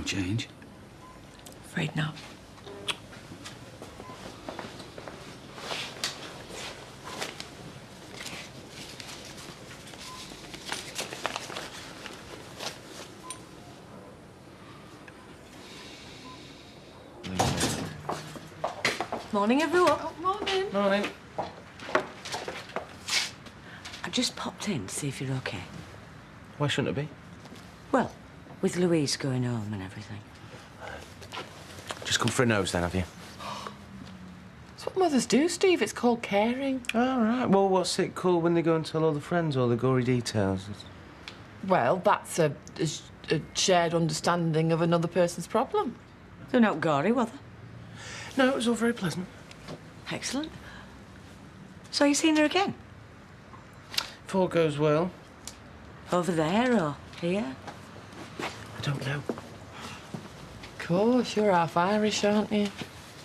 change? Afraid not. Morning, everyone. Oh, morning. Morning. I just popped in to see if you're okay. Why shouldn't it be? Well, with Louise going home and everything. Just come for a nose then, have you? That's what mothers do, Steve. It's called caring. All right. Well, what's it called when they go and tell all the friends all the gory details? Well, that's a shared understanding of another person's problem. They're not gory, were they? No, it was all very pleasant. Excellent. So you've seen her again? If all goes well. Over there or here? I don't know. Of course, you're half Irish, aren't you?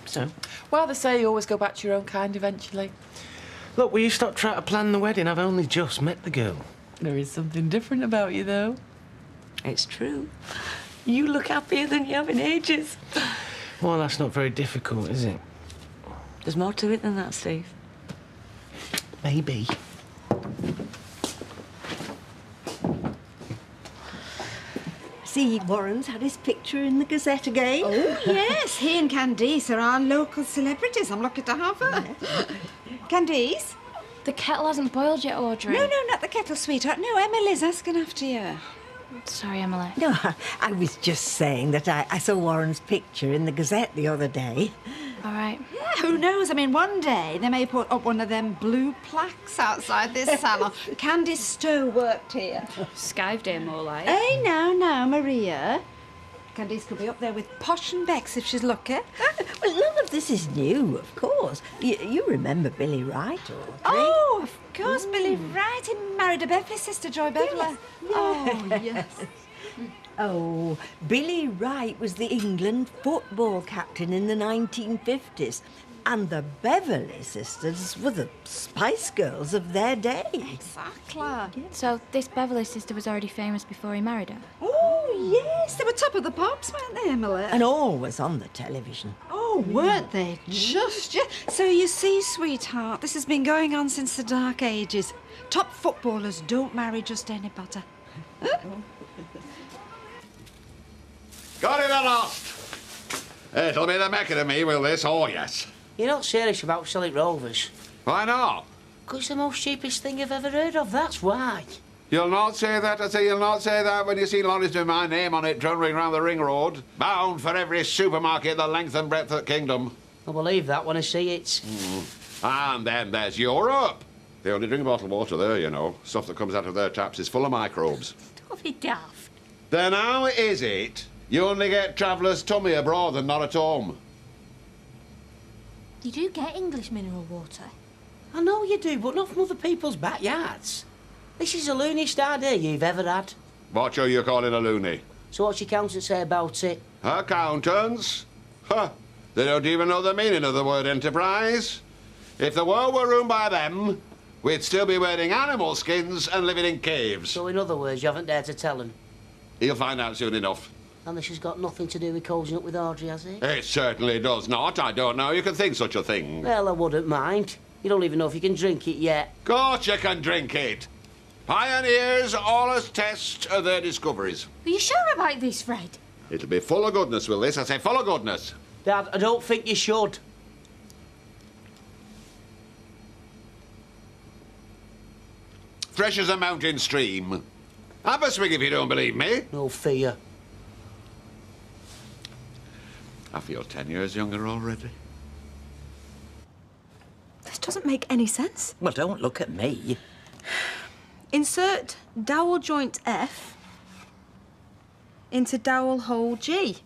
So? Well, they say you always go back to your own kind eventually. Look, will you stop trying to plan the wedding? I've only just met the girl. There is something different about you, though. It's true. You look happier than you have in ages. Well, that's not very difficult, is it? There's more to it than that, Steve. Maybe. See, Warren's had his picture in the Gazette again. Oh, yes. He and Candice are our local celebrities. I'm lucky to have her. Candice? The kettle hasn't boiled yet, Audrey. No, not the kettle, sweetheart. No, Emily's asking after you. Sorry, Emily. No, I was just saying that I saw Warren's picture in the Gazette the other day. All right. Yeah, who knows? I mean, one day they may put up one of them blue plaques outside this salon. Candice Stowe worked here. Skive Day, more like. Hey, now, Maria. Candice could be up there with Posh and Bex if she's lucky. Well, none of this is new, of course. You remember Billy Wright, Audrey? Oh, of course, Billy Wright. He married a Beverley sister, Joy Beverley. Yes. Oh, yes. Oh, Billy Wright was the England football captain in the 1950s. And the Beverley sisters were the Spice Girls of their day. Exactly. So this Beverley sister was already famous before he married her? Oh, yes. They were top of the pops, weren't they, Emily? And always on the television. Oh, weren't they? Just, yeah. So you see, sweetheart, this has been going on since the Dark Ages. Top footballers don't marry just anybody. Got it at last! It'll be the Mecca to me, will this? Oh, yes. You're not serious about selling Rovers? Why not? Because it's the most cheapest thing you've ever heard of, that's why. You'll not say that, I say you'll not say that when you see lorries with my name on it trundling round the ring road, bound for every supermarket the length and breadth of the kingdom. I'll believe that when I see it. And then there's Europe. They only drink bottled water there, you know. Stuff that comes out of their taps is full of microbes. Don't be daft. Then how is it you only get travellers' tummy abroad and not at home? You do get English mineral water. I know you do, but not from other people's backyards. This is the looniest idea you've ever had. What are you calling a loony? So what's your accountant say about it? Accountants? Huh. They don't even know the meaning of the word enterprise. If the world were ruled by them, we'd still be wearing animal skins and living in caves. So in other words, you haven't dared to tell him. He'll find out soon enough. And this has got nothing to do with cosing up with Audrey, has it? It certainly does not. I don't know. You can think such a thing. Well, I wouldn't mind. You don't even know if you can drink it yet. Of course you can drink it. Pioneers always test their discoveries. Are you sure about this, Fred? It'll be full of goodness, will this? I say full of goodness. Dad, I don't think you should. Fresh as a mountain stream. Have a swig if you don't believe me. No fear. I feel 10 years younger already. This doesn't make any sense. Well, don't look at me. Insert dowel joint F into dowel hole G.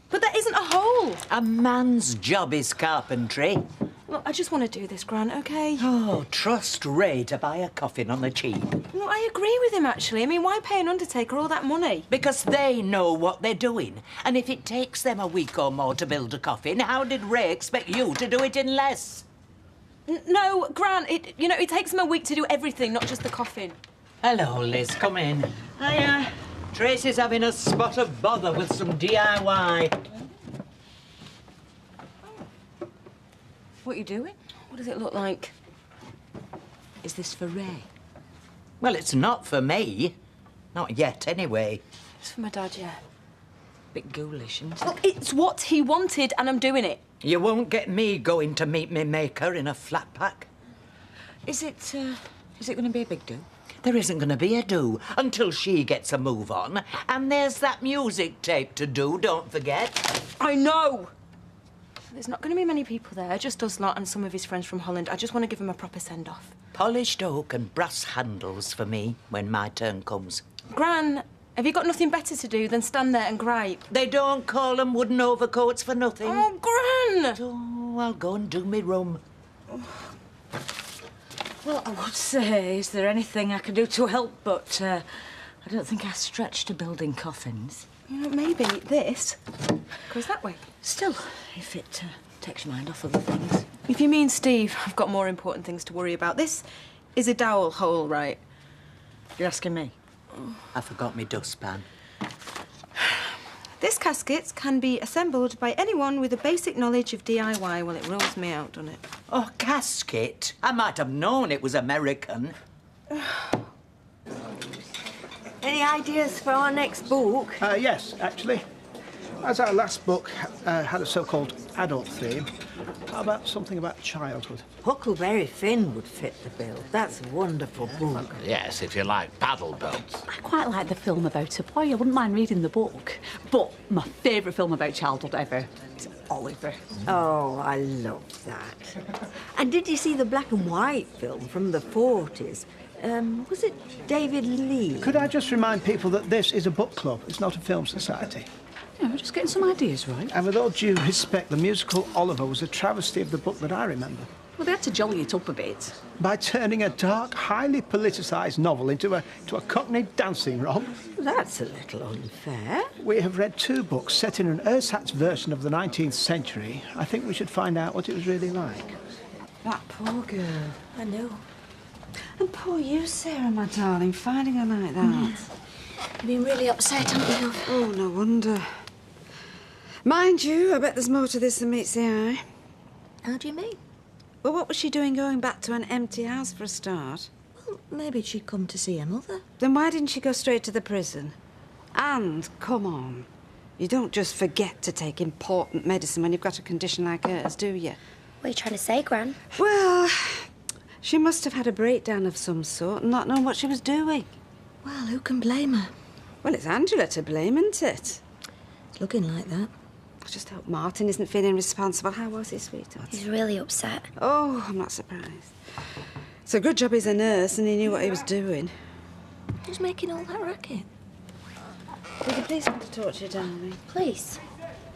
But there isn't a hole. A man's job is carpentry. Look, I just want to do this, Grant, OK? Oh, trust Ray to buy a coffin on the cheap. Well, I agree with him, actually. I mean, why pay an undertaker all that money? Because they know what they're doing. And if it takes them a week or more to build a coffin, how did Ray expect you to do it in less? No, Grant, it takes them a week to do everything, not just the coffin. Hello, Liz. Come in. Hiya. Tracy's having a spot of bother with some DIY. What are you doing? What does it look like? Is this for Ray? Well, it's not for me. Not yet, anyway. It's for my dad, yeah. Bit ghoulish, isn't it? Look, it's what he wanted, and I'm doing it. You won't get me going to meet me maker in a flat pack. Is it going to be a big do? There isn't going to be a do until she gets a move on. And there's that music tape to do, don't forget. I know! There's not going to be many people there, just us lot and some of his friends from Holland. I just want to give him a proper send-off. Polished oak and brass handles for me when my turn comes. Gran, have you got nothing better to do than stand there and gripe? They don't call them wooden overcoats for nothing. Oh, Gran! Oh, I'll go and do me rum. Well, I would say, is there anything I can do to help? But I don't think I stretch to building coffins. You know, maybe this goes that way. Still, if it takes your mind off other things. If you mean Steve, I've got more important things to worry about. This is a dowel hole, right? You're asking me? I forgot me dustpan. This casket can be assembled by anyone with a basic knowledge of DIY. Well, it rules me out, doesn't it? Oh, casket? I might have known it was American. Any ideas for our next book? Yes, actually. As our last book had a so-called adult theme, how about something about childhood? Huckleberry Finn would fit the bill. That's a wonderful book. Yes, if you like paddle boats. I quite like the film about a boy. I wouldn't mind reading the book. But my favourite film about childhood ever is Oliver. Oh, I love that. And did you see the black and white film from the 40s? Was it David Lee? Could I just remind people that this is a book club, it's not a film society? Yeah, we're just getting some ideas right. And with all due respect, the musical Oliver was a travesty of the book that I remember. Well, they had to jolly it up a bit. By turning a dark, highly politicised novel into a Cockney dancing romp. That's a little unfair. We have read 2 books set in an ersatz version of the 19th century. I think we should find out what it was really like. That poor girl. I know. And poor you, Sarah, my darling, finding her like that. You've been really upset, haven't you, love? Oh, no wonder. Mind you, I bet there's more to this than meets the eye. How do you mean? Well, what was she doing going back to an empty house for a start? Well, maybe she'd come to see her mother. Then why didn't she go straight to the prison? And, come on, you don't just forget to take important medicine when you've got a condition like hers, do you? What are you trying to say, Gran? Well, she must have had a breakdown of some sort and not known what she was doing. Well, who can blame her? Well, it's Angela to blame, isn't it? It's looking like that. I just hope Martin isn't feeling responsible. How was he, sweetheart? He's really upset. Oh, I'm not surprised. It's a good job he's a nurse and he knew what he was doing. Who's making all that racket? Would you please want to talk to your darling? Please.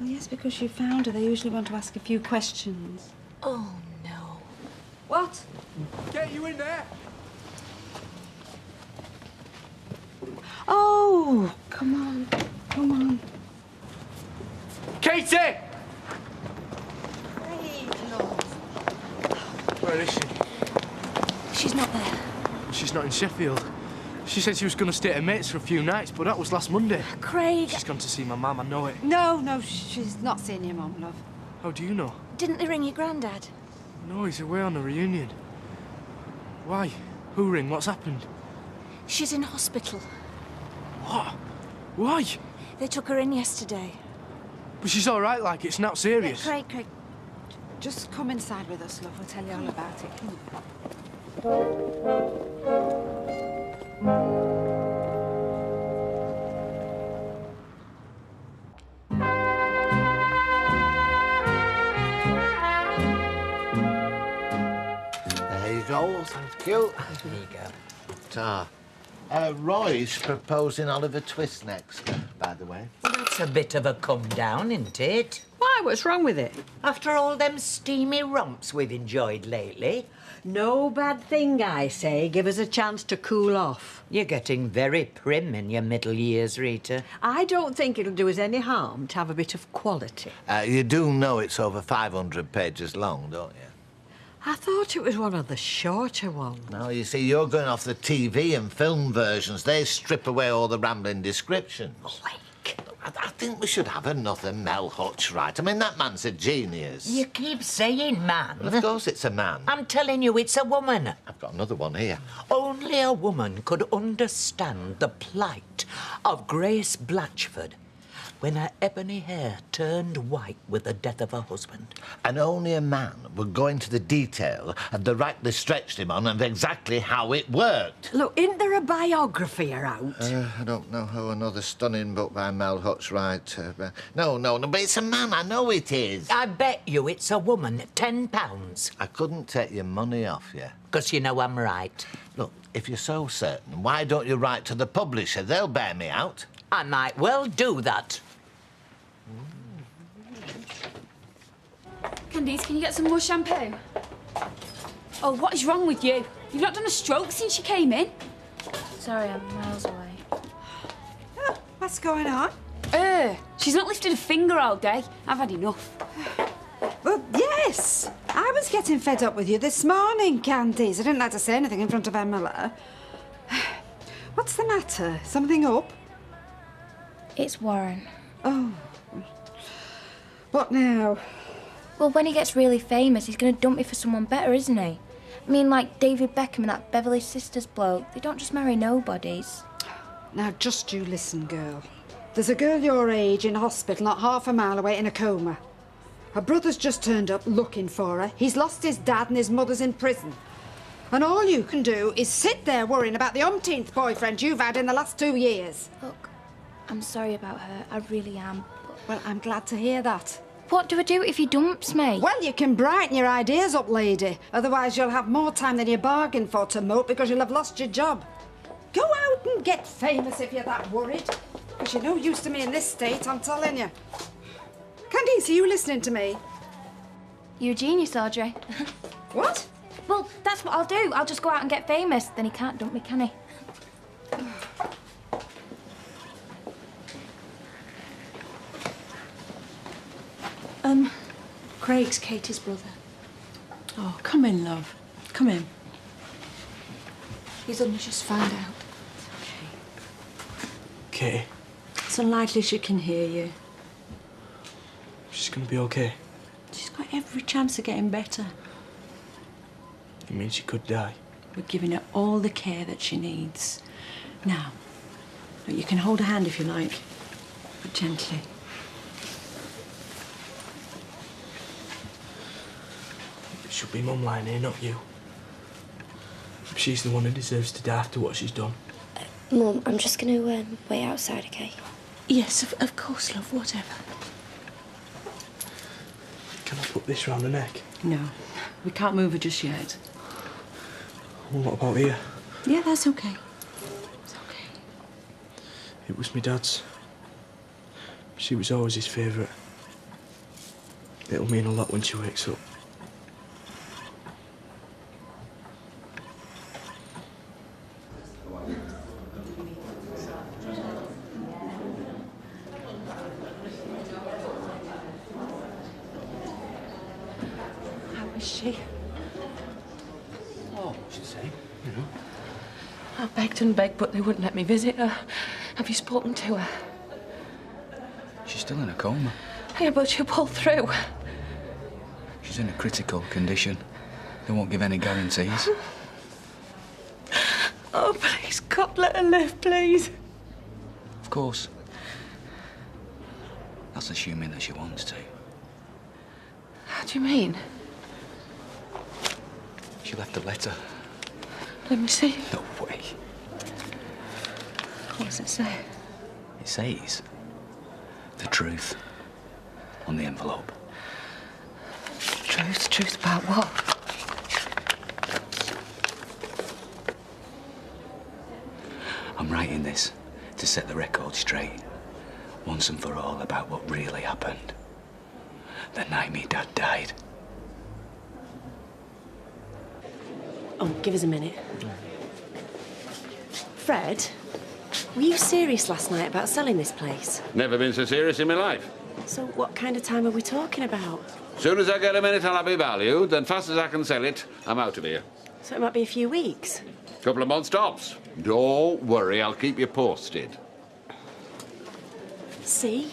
Well, yes, because you found her. They usually want to ask a few questions. Oh, no. What? Get you in there! Oh, come on. Come on. Katie! Where is she? She's not there. She's not in Sheffield. She said she was going to stay at her mates for a few nights, but that was last Monday. Craig... She's gone to see my mum, I know it. No, she's not seeing your mum, love. How do you know? Didn't they ring your granddad? No, he's away on a reunion. Why? Who ring? What's happened? She's in hospital. What? Why? They took her in yesterday. But she's all right, like, it's not serious. Yeah, Craig, just come inside with us, love. We'll tell you all about it. There you go, thank you. There you go. Ta. Roy's proposing Oliver Twist next, by the way. Well, that's a bit of a come down, isn't it? Why? What's wrong with it? After all them steamy romps we've enjoyed lately. No bad thing, I say. Give us a chance to cool off. You're getting very prim in your middle years, Rita. I don't think it'll do us any harm to have a bit of quality. You do know it's over 500 pages long, don't you? I thought it was one of the shorter ones. No, you see, you're going off the TV and film versions. They strip away all the rambling descriptions. I think we should have another Mel Hutch, right? I mean, that man's a genius. You keep saying man. Well, of course it's a man. I'm telling you, it's a woman. I've got another one here. Only a woman could understand the plight of Grace Blatchford when her ebony hair turned white with the death of her husband. And only a man would go into the detail of the rack they stretched him on and exactly how it worked. Look, isn't there a biography around? I don't know how another stunning book by Mel Hutch, right? No, but it's a man, I know it is. I bet you it's a woman, £10. I couldn't take your money off you. 'Cause you know I'm right. Look, if you're so certain, why don't you write to the publisher? They'll bear me out. I might well do that. Candice, can you get some more shampoo? Oh, what is wrong with you? You've not done a stroke since you came in. Sorry, I'm miles away. Oh, what's going on? She's not lifted a finger all day. I've had enough. Well, yes. I was getting fed up with you this morning, Candice. I didn't like to say anything in front of Emma. What's the matter? Something up? It's Warren. Oh. What now? Well, when he gets really famous, he's going to dump me for someone better, isn't he? I mean, like David Beckham and that Beverly Sisters bloke. They don't just marry nobodies. Now, just you listen, girl. There's a girl your age in hospital not half a mile away in a coma. Her brother's just turned up looking for her. He's lost his dad and his mother's in prison. And all you can do is sit there worrying about the umpteenth boyfriend you've had in the last 2 years. Look, I'm sorry about her. I really am. Well, I'm glad to hear that. What do I do if he dumps me? Well, you can brighten your ideas up, lady. Otherwise, you'll have more time than you bargained for to mope because you'll have lost your job. Go out and get famous if you're that worried. Because you're no use to me in this state, I'm telling you. Candice, are you listening to me? You're a genius, Audrey. What? Well, that's what I'll do. I'll just go out and get famous. Then he can't dump me, can he? Craig's Katie's brother. Oh, come in, love. Come in. He's only just found out. Okay. It's unlikely she can hear you. She's gonna be okay. She's got every chance of getting better. You mean she could die? We're giving her all the care that she needs. Now, look, you can hold her hand if you like, but gently. It should be Mum lying here, not you. She's the one who deserves to die after what she's done. Mum, I'm just going to wait outside, okay? Yes, of course, love, whatever. Can I put this round her neck? No, we can't move her just yet. Well, what about here? Yeah, that's okay. It's okay. It was my dad's. She was always his favourite. It'll mean a lot when she wakes up. How is she? Oh, she's safe, you know. I begged and begged, but they wouldn't let me visit her. Have you spoken to her? She's still in a coma. Yeah, but she'll pull through. She's in a critical condition. They won't give any guarantees. Oh, please, God, let her live, please. Of course. That's assuming that she wants to. How do you mean? She left a letter. Let me see. No way. What does it say? It says the truth on the envelope. Truth? Truth about what? I'm writing this to set the record straight, once and for all, about what really happened. The night me dad died. Oh, give us a minute. Fred, were you serious last night about selling this place? Never been so serious in my life. So what kind of time are we talking about? Soon as I get a minute, I'll have it valued. Then fast as I can sell it, I'm out of here. So it might be a few weeks. Couple of months tops. Don't worry, I'll keep you posted. See?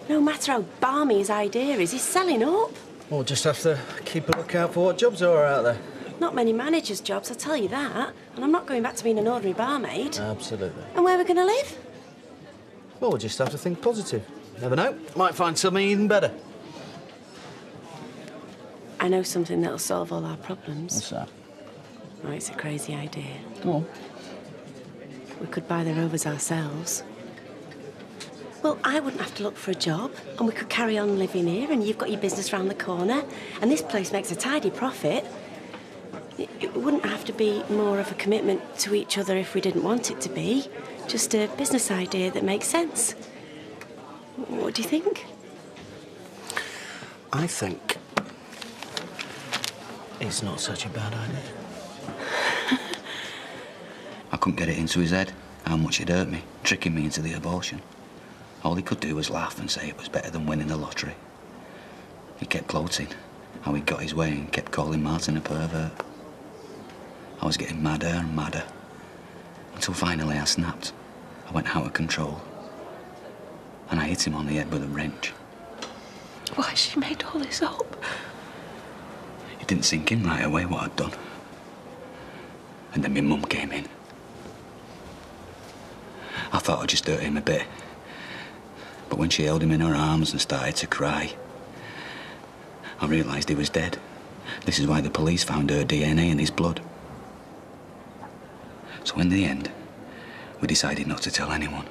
No matter how balmy his idea is, he's selling up. We'll just have to keep a lookout for what jobs are out there. Not many managers' jobs, I'll tell you that. And I'm not going back to being an ordinary barmaid. Absolutely. And where are we going to live? Well, we'll just have to think positive. Never know. Might find something even better. I know something that'll solve all our problems. What's that? Oh, it's a crazy idea. Go on. We could buy the Rovers ourselves. Well, I wouldn't have to look for a job, and we could carry on living here, and you've got your business round the corner, and this place makes a tidy profit. It wouldn't have to be more of a commitment to each other if we didn't want it to be. Just a business idea that makes sense. What do you think? I think it's not such a bad idea. I couldn't get it into his head how much it hurt me, tricking me into the abortion. All he could do was laugh and say it was better than winning the lottery. He kept gloating how he got his way and kept calling Martin a pervert. I was getting madder and madder, until finally I snapped. I went out of control, and I hit him on the head with a wrench. Why, she made all this up? It didn't sink in right away what I'd done. And then my mum came in. I thought I'd just hurt him a bit. But when she held him in her arms and started to cry, I realised he was dead. This is why the police found her DNA in his blood. So in the end, we decided not to tell anyone.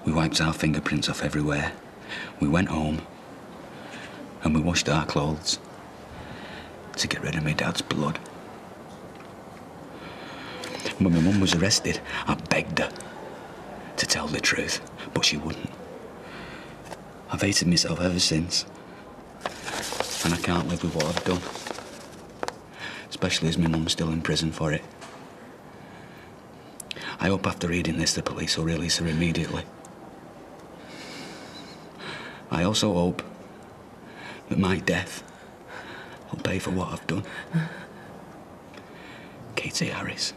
We wiped our fingerprints off everywhere. We went home and we washed our clothes to get rid of my dad's blood. When my mum was arrested, I begged her to tell the truth, but she wouldn't. I've hated myself ever since, and I can't live with what I've done, especially as my mum's still in prison for it. I hope after reading this the police will release her immediately. I also hope that my death will pay for what I've done. Katie Harris.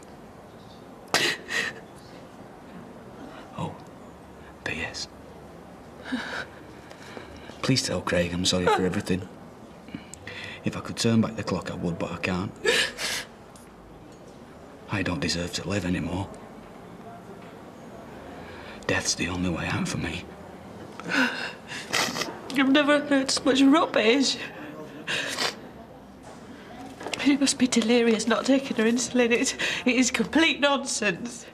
Oh, P.S. Please tell Craig I'm sorry for everything. If I could turn back the clock, I would, but I can't. I don't deserve to live anymore. Death's the only way out for me. I've never heard so much rubbish. She must be delirious, not taking her insulin. It is complete nonsense.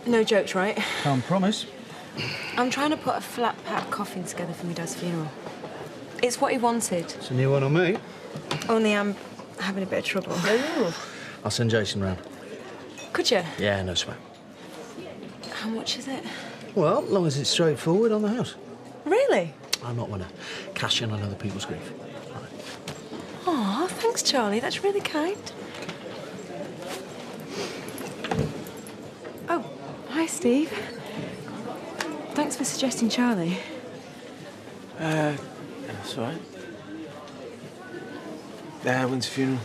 No jokes, right? Can't promise. I'm trying to put a flat pack coffin together for my dad's funeral. It's what he wanted. It's a new one on me. Only I'm having a bit of trouble. I'll send Jason round. Could you? Yeah, no sweat. How much is it? Well, as long as it's straightforward on the house. Really? I'm not one to cash in on other people's grief. Oh, thanks, Charlie. That's really kind. Oh, hi, Steve. Thanks for suggesting Charlie. That's all right. When's the funeral?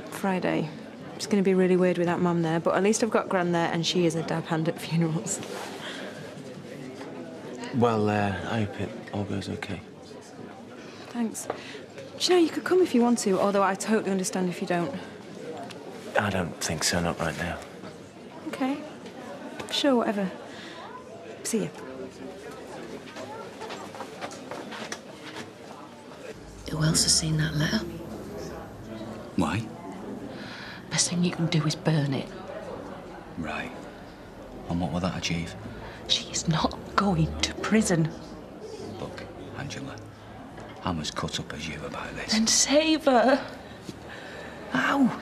Friday. It's going to be really weird without Mum there, but at least I've got Gran there, and she is a dab hand at funerals. Well, I hope it all goes okay. Thanks. Do you know, you could come if you want to, although I totally understand if you don't. I don't think so, not right now. Okay. Sure, whatever. See you. Who else has seen that letter? Why? Best thing you can do is burn it. Right. And what will that achieve? She's not going to prison. Look, Angela, I'm as cut up as you about this. Then save her. How?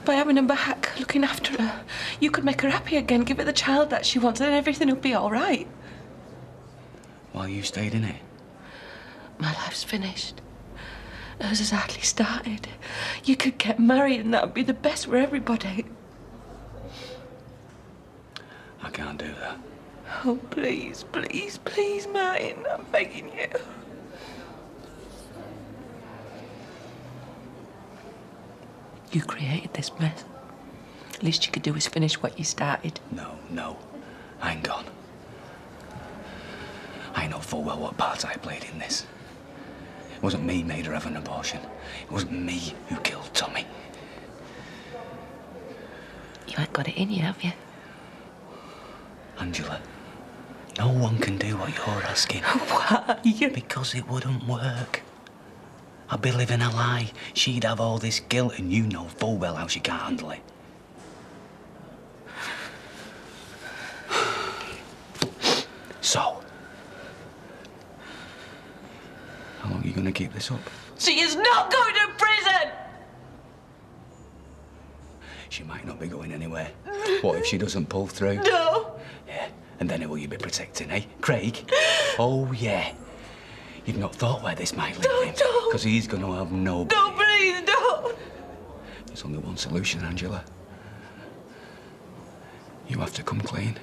By having her back, looking after her. You could make her happy again, give her the child that she wants, and everything will be all right. While you stayed in it? My life's finished. Hers has hardly started. You could get married and that would be the best for everybody. I can't do that. Oh, please, please, please, Martin. I'm begging you. You created this mess. Least you could do is finish what you started. No. Hang on. I know full well what part I played in this. It wasn't me made her have an abortion. It wasn't me who killed Tommy. You ain't got it in you, have you? Angela, no one can do what you're asking. Why? Because it wouldn't work. I'd be living a lie. She'd have all this guilt, and you know full well how she can't handle it. So, how long are you going to keep this up? She is not going to prison! She might not be going anywhere. What if she doesn't pull through? No. Yeah, and then who will you be protecting, eh? Craig? Oh, yeah. You've not thought where this might lead him? Because he's going to have no... No, please, don't! There's only one solution, Angela. You have to come clean.